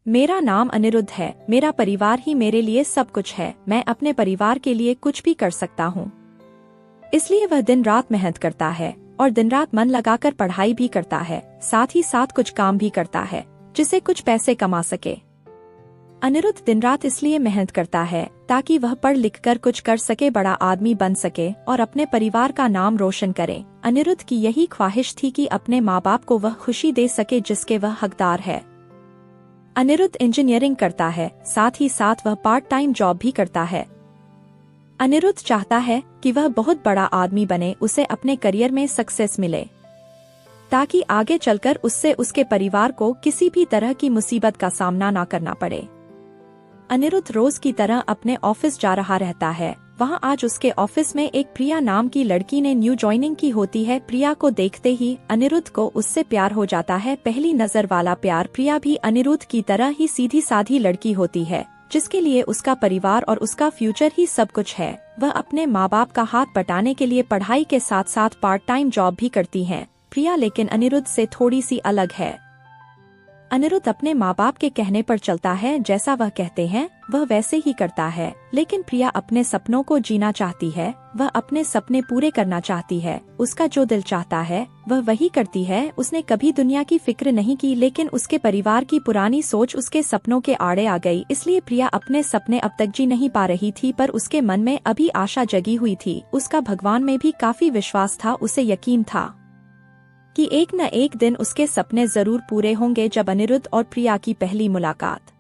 मेरा नाम अनिरुद्ध है। मेरा परिवार ही मेरे लिए सब कुछ है। मैं अपने परिवार के लिए कुछ भी कर सकता हूँ। इसलिए वह दिन रात मेहनत करता है और दिन रात मन लगाकर पढ़ाई भी करता है, साथ ही साथ कुछ काम भी करता है जिससे कुछ पैसे कमा सके। अनिरुद्ध दिन रात इसलिए मेहनत करता है ताकि वह पढ़ लिख कर कुछ कर सके, बड़ा आदमी बन सके और अपने परिवार का नाम रोशन करे। अनिरुद्ध की यही ख्वाहिश थी कि अपने माँ बाप को वह खुशी दे सके जिसके वह हकदार है। अनिरुद्ध इंजीनियरिंग करता है, साथ ही साथ वह पार्ट टाइम जॉब भी करता है। अनिरुद्ध चाहता है कि वह बहुत बड़ा आदमी बने, उसे अपने करियर में सक्सेस मिले ताकि आगे चलकर उससे उसके परिवार को किसी भी तरह की मुसीबत का सामना ना करना पड़े। अनिरुद्ध रोज की तरह अपने ऑफिस जा रहा रहता है। वहाँ आज उसके ऑफिस में एक प्रिया नाम की लड़की ने न्यू ज्वाइनिंग की होती है। प्रिया को देखते ही अनिरुद्ध को उससे प्यार हो जाता है, पहली नजर वाला प्यार। प्रिया भी अनिरुद्ध की तरह ही सीधी साधी लड़की होती है जिसके लिए उसका परिवार और उसका फ्यूचर ही सब कुछ है। वह अपने माँ बाप का हाथ बटाने के लिए पढ़ाई के साथ साथ पार्ट टाइम जॉब भी करती हैं। प्रिया लेकिन अनिरुद्ध से थोड़ी सी अलग है। अनिरुद्ध अपने माँ बाप के कहने पर चलता है, जैसा वह कहते हैं वह वैसे ही करता है। लेकिन प्रिया अपने सपनों को जीना चाहती है, वह अपने सपने पूरे करना चाहती है। उसका जो दिल चाहता है वह वही करती है। उसने कभी दुनिया की फिक्र नहीं की, लेकिन उसके परिवार की पुरानी सोच उसके सपनों के आड़े आ गई। इसलिए प्रिया अपने सपने अब तक जी नहीं पा रही थी, पर उसके मन में अभी आशा जगी हुई थी। उसका भगवान में भी काफी विश्वास था। उसे यकीन था कि एक न एक दिन उसके सपने जरूर पूरे होंगे। जब अनिरुद्ध और प्रिया की पहली मुलाकात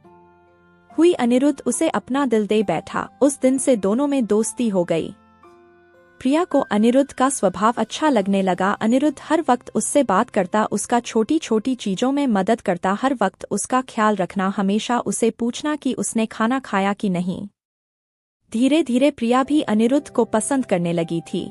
हुई, अनिरुद्ध उसे अपना दिल दे बैठा। उस दिन से दोनों में दोस्ती हो गई। प्रिया को अनिरुद्ध का स्वभाव अच्छा लगने लगा। अनिरुद्ध हर वक्त उससे बात करता, उसका छोटी छोटी चीजों में मदद करता, हर वक्त उसका ख्याल रखना, हमेशा उसे पूछना कि उसने खाना खाया कि नहीं। धीरे धीरे प्रिया भी अनिरुद्ध को पसंद करने लगी थी।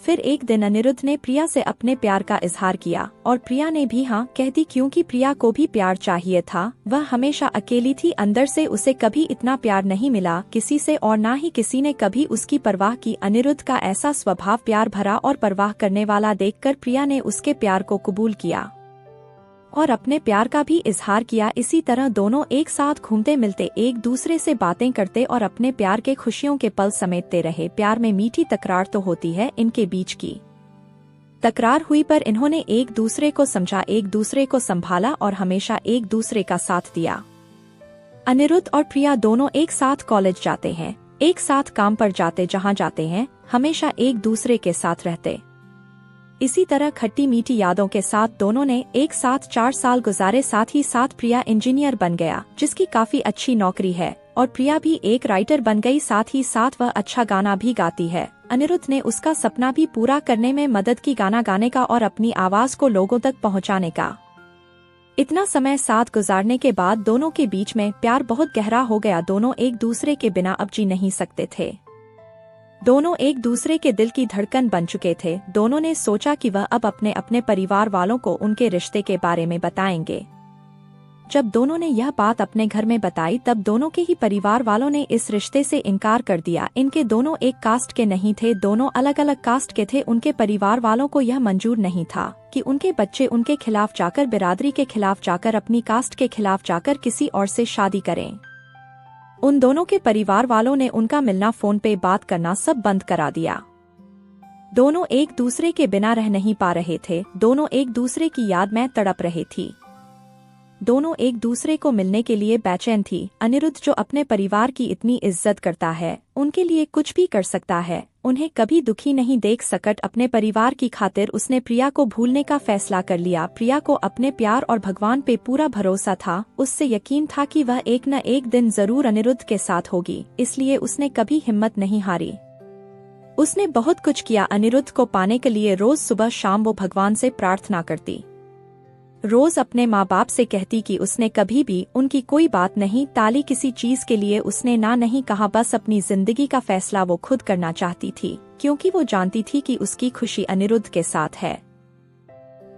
फिर एक दिन अनिरुद्ध ने प्रिया से अपने प्यार का इजहार किया और प्रिया ने भी हाँ कह दी, क्योंकि प्रिया को भी प्यार चाहिए था। वह हमेशा अकेली थी, अंदर से उसे कभी इतना प्यार नहीं मिला किसी से, और ना ही किसी ने कभी उसकी परवाह की। अनिरुद्ध का ऐसा स्वभाव प्यार भरा और परवाह करने वाला देखकर प्रिया ने उसके प्यार को कबूल किया और अपने प्यार का भी इजहार किया। इसी तरह दोनों एक साथ घूमते मिलते, एक दूसरे से बातें करते और अपने प्यार के खुशियों के पल समेटते रहे। प्यार में मीठी तकरार तो होती है, इनके बीच की तकरार हुई पर इन्होंने एक दूसरे को समझा, एक दूसरे को संभाला और हमेशा एक दूसरे का साथ दिया। अनिरुद्ध और प्रिया दोनों एक साथ कॉलेज जाते हैं, एक साथ काम पर जाते, जहाँ जाते हैं हमेशा एक दूसरे के साथ रहते। इसी तरह खट्टी मीठी यादों के साथ दोनों ने एक साथ 4 साल गुजारे। साथ ही साथ प्रिया इंजीनियर बन गया, जिसकी काफी अच्छी नौकरी है, और प्रिया भी एक राइटर बन गई। साथ ही साथ वह अच्छा गाना भी गाती है। अनिरुद्ध ने उसका सपना भी पूरा करने में मदद की, गाना गाने का और अपनी आवाज को लोगों तक पहुंचाने का। इतना समय साथ गुजारने के बाद दोनों के बीच में प्यार बहुत गहरा हो गया। दोनों एक दूसरे के बिना अब जी नहीं सकते थे। दोनों एक दूसरे के दिल की धड़कन बन चुके थे। दोनों ने सोचा कि वह अब अपने अपने परिवार वालों को उनके रिश्ते के बारे में बताएंगे। जब दोनों ने यह बात अपने घर में बताई, तब दोनों के ही परिवार वालों ने इस रिश्ते से इनकार कर दिया। इनके दोनों एक कास्ट के नहीं थे, दोनों अलग अलग कास्ट के थे। उनके परिवार वालों को यह मंजूर नहीं था कि उनके बच्चे उनके खिलाफ जाकर, बिरादरी के खिलाफ जाकर, अपनी कास्ट के खिलाफ जाकर किसी और से शादी करें। उन दोनों के परिवार वालों ने उनका मिलना, फोन पे बात करना सब बंद करा दिया। दोनों एक दूसरे के बिना रह नहीं पा रहे थे। दोनों एक दूसरे की याद में तड़प रहे थी। दोनों एक दूसरे को मिलने के लिए बेचैन थी। अनिरुद्ध जो अपने परिवार की इतनी इज्जत करता है, उनके लिए कुछ भी कर सकता है, उन्हें कभी दुखी नहीं देख सकता। अपने परिवार की खातिर उसने प्रिया को भूलने का फैसला कर लिया। प्रिया को अपने प्यार और भगवान पे पूरा भरोसा था। उससे यकीन था कि वह एक न एक दिन जरूर अनिरुद्ध के साथ होगी, इसलिए उसने कभी हिम्मत नहीं हारी। उसने बहुत कुछ किया अनिरुद्ध को पाने के लिए। रोज सुबह शाम वो भगवान से प्रार्थना करती, रोज अपने माँ बाप से कहती कि उसने कभी भी उनकी कोई बात नहीं टाली, किसी चीज के लिए उसने ना नहीं कहा। बस अपनी जिंदगी का फैसला वो खुद करना चाहती थी, क्योंकि वो जानती थी कि उसकी खुशी अनिरुद्ध के साथ है।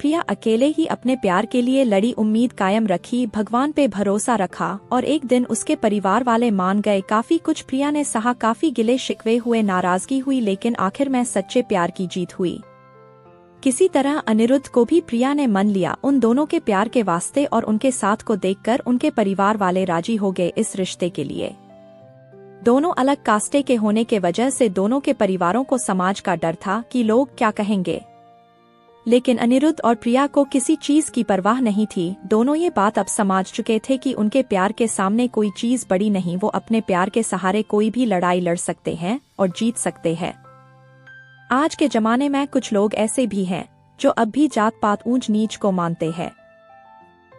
प्रिया अकेले ही अपने प्यार के लिए लड़ी, उम्मीद कायम रखी, भगवान पे भरोसा रखा और एक दिन उसके परिवार वाले मान गए। काफी कुछ प्रिया ने सहा, काफी गिले शिकवे हुए, नाराजगी हुई, लेकिन आखिर में सच्चे प्यार की जीत हुई। किसी तरह अनिरुद्ध को भी प्रिया ने मन लिया उन दोनों के प्यार के वास्ते और उनके साथ को देखकर उनके परिवार वाले राजी हो गए इस रिश्ते के लिए। दोनों अलग कास्टे के होने के वजह से दोनों के परिवारों को समाज का डर था कि लोग क्या कहेंगे, लेकिन अनिरुद्ध और प्रिया को किसी चीज की परवाह नहीं थी। दोनों ये बात अब समझ चुके थे कि उनके प्यार के सामने कोई चीज बड़ी नहीं, वो अपने प्यार के सहारे कोई भी लड़ाई लड़ सकते हैं और जीत सकते हैं। आज के जमाने में कुछ लोग ऐसे भी हैं जो अब भी जात पात ऊंच नीच को मानते हैं,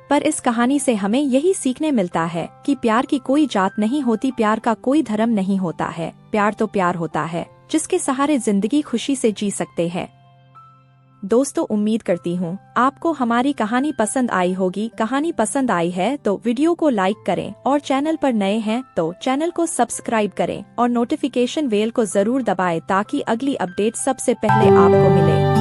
पर इस कहानी से हमें यही सीखने मिलता है कि प्यार की कोई जात नहीं होती, प्यार का कोई धर्म नहीं होता है। प्यार तो प्यार होता है जिसके सहारे जिंदगी खुशी से जी सकते हैं। दोस्तों, उम्मीद करती हूँ आपको हमारी कहानी पसंद आई होगी। कहानी पसंद आई है तो वीडियो को लाइक करें और चैनल पर नए हैं तो चैनल को सब्सक्राइब करें और नोटिफिकेशन बेल को जरूर दबाएं ताकि अगली अपडेट सबसे पहले आपको मिले।